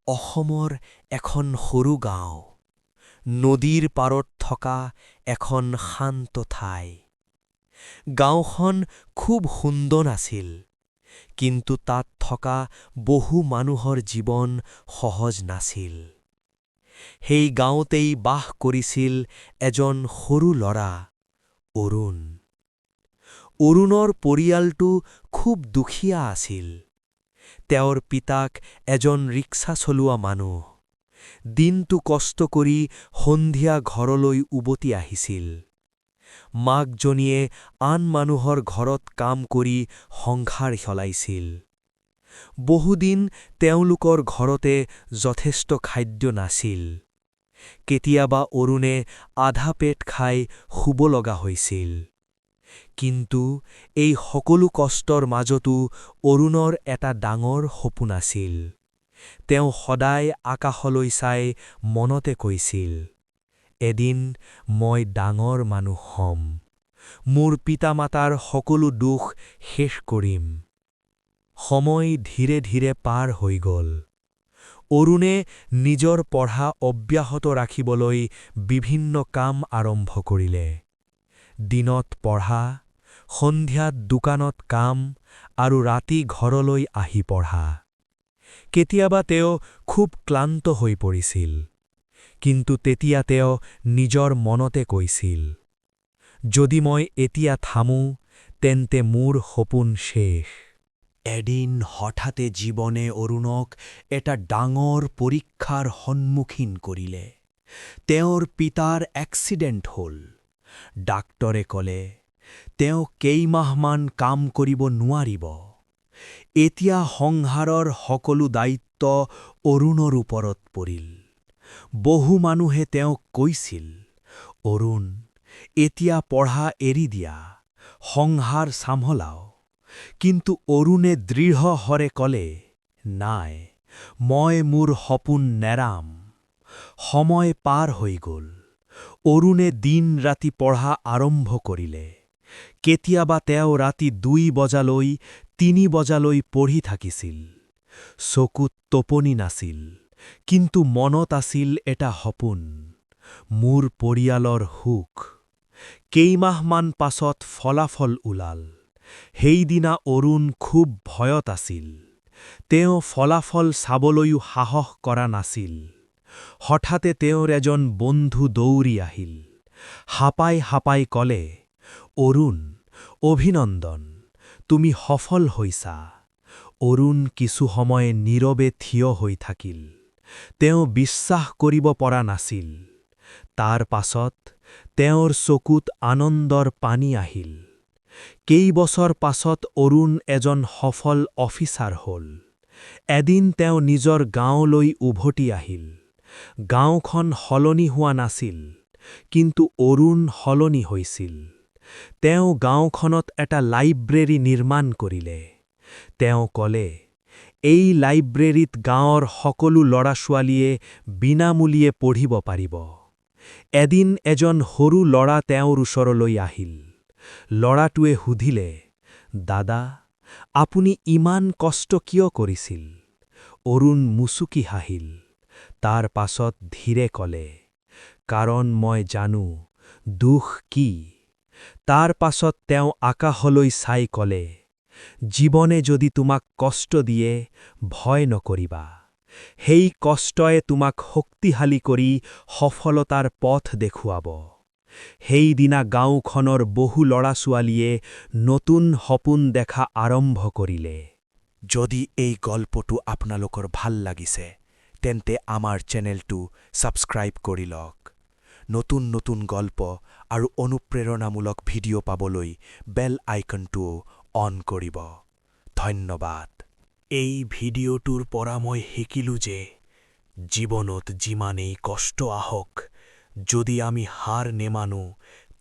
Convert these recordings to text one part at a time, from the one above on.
অসমৰ এখন সৰু গাঁও, নদীৰ পাৰত থকা এখন শান্ত ঠাই। গাঁওখন খুব সুন্দৰ আছিল, কিন্তু তাত থকা বহু মানুহৰ জীৱন সহজ নাছিল। সেই গাঁৱতেই বাস কৰিছিল এজন সৰু ল'ৰা, অৰুণ। অৰুণৰ পৰিয়ালটো খুব দুখীয়া আছিল। তেওঁৰ পিতাক এজন ৰিক্সা চলোৱা মানুহ। দিনটো কষ্ট কৰি সন্ধিয়া ঘৰলৈ উভতি আহিছিল। মাকজনীয়ে আন মানুহৰ ঘৰত কাম কৰি সংসাৰ চলাইছিল। বহুদিন তেওঁলোকৰ ঘৰতে যথেষ্ট খাদ্য নাছিল। কেতিয়াবা অৰুণে আধা পেট খাই শুব লগা হৈছিল। কিন্তু এই সকলো কষ্টৰ মাজতো অৰুণৰ এটা ডাঙৰ সপোন আছিল। তেওঁ সদায় আকাশলৈ চাই মনতে কৈছিল, এদিন মই ডাঙৰ মানুহ হ'ম। মোৰ পিতা-মাতাৰ সকলো দুখ শেষ কৰিম। সময় ধীৰে ধীৰে পাৰ হৈ গ'ল। অৰুণে নিজৰ পঢ়া অব্যাহত ৰাখিবলৈ বিভিন্ন কাম আৰম্ভ কৰিলে। দিনত পঢ়া, সন্ধিয়াত দোকানত কাম আৰু ৰাতি ঘৰলৈ আহি পঢ়া। কেতিয়াবা তেওঁ খুব ক্লান্ত হৈ পৰিছিল। কিন্তু তেতিয়া তেওঁ নিজৰ মনতে কৈছিল, যদি মই এতিয়া থামো, তেন্তে মোৰ সপোন শেষ। এদিন হঠাতে জীৱনে অৰুণক এটা ডাঙৰ পৰীক্ষাৰ সন্মুখীন কৰিলে। তেওঁৰ পিতাৰ এক্সিডেণ্ট হ'ল। ডাক্তৰে ক'লে, তেওঁ কেইমাহমান কাম কৰিব নোৱাৰিব। এতিয়া সংসাৰৰ সকলো দায়িত্ব অৰুণৰ ওপৰত পৰিল। বহু মানুহে তেওঁক কৈছিল, অৰুণ, এতিয়া পঢ়া এৰি দিয়া, সংসাৰ চম্ভালাও। কিন্তু অৰুণে দৃঢ়স্বৰে ক'লে, নাই, মই মোৰ সপোন নেৰাম। সময় পাৰ হৈ গ'ল। অৰুণে দিন-ৰাতি পঢ়া আৰম্ভ কৰিলে। কেতিয়াবা তেওঁ ৰাতি ২ বজালৈ, ৩ বজালৈ পঢ়ি থাকিছিল। চকুত টোপনি নাছিল, কিন্তু মনত আছিল এটা সপোন, মোৰ পৰিয়ালৰ সুখ। কেইমাহমান পাছত ফলাফল ওলাল। সেইদিনা অৰুণ খুব ভয়ত আছিল। তেওঁ ফলাফল চাবলৈও সাহস কৰা নাছিল। হঠাতে তেওঁৰ এজন বন্ধু দৌৰি আহিল। হাঁপাই হাঁপাই ক'লে, অৰুণ, অভিনন্দন, তুমি সফল হৈছা। অৰুণ কিছু সময় নীৰৱে থিয় হৈ থাকিল। তেওঁ বিশ্বাস কৰিব পৰা নাছিল। তাৰ পাছত তেওঁৰ চকুত আনন্দৰ পানী আহিল। কেইবছৰ পাছত অৰুণ এজন সফল অফিচাৰ হ'ল। এদিন তেওঁ নিজৰ গাঁৱলৈ উভতি আহিল। গাঁওখন সলনি হোৱা নাছিল, কিন্তু অৰুণ সলনি হৈছিল। তেওঁ গাঁওখনত এটা লাইব্ৰেৰী নিৰ্মাণ কৰিলে। তেওঁ ক'লে, এই লাইব্ৰেৰীত গাঁৱৰ সকলো ল'ৰা-ছোৱালীয়ে বিনামূলীয়াকৈ পঢ়িব পাৰিব। এদিন এজন সৰু ল'ৰা তেওঁৰ ওচৰলৈ আহিল। ল'ৰাটোৱে সুধিলে, দাদা, আপুনি ইমান কষ্ট কিয় কৰিছিল? অৰুণ মুচুকি হাঁহিল। তাৰ পাছত ধীৰে ক'লে, কাৰণ মই জানো, দুখ কি। তাৰ পাছত তেওঁ আকাশলৈ চাই ক'লে, জীৱনে যদি তোমাক কষ্ট দিয়ে, ভয় নকৰিবা। সেই কষ্টই তোমাক শক্তিশালী কৰি সফলতাৰ পথ দেখুৱাব। সেইদিনা গাঁওখনৰ বহু ল'ৰা-ছোৱালীয়ে নতুন সপোন দেখা আৰম্ভ কৰিলে। যদি এই গল্পটো আপোনালোকৰ ভাল লাগিছে, তেন্তে আমাৰ চেনেলটো ছাবস্ক্ৰাইব কৰি লওক। নতুন নতুন গল্প আৰু অনুপ্ৰেৰণামূলক ভিডিঅ' পাবলৈ বেল আইকনটোও অন কৰিব। ধন্যবাদ। এই ভিডিঅ'টোৰ পৰা মই শিকিলোঁ যে, জীৱনত যিমানেই কষ্ট আহক, যদি আমি হাৰ নেমানো,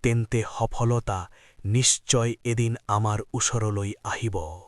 তেন্তে সফলতা নিশ্চয় এদিন আমাৰ ওচৰলৈ আহিব।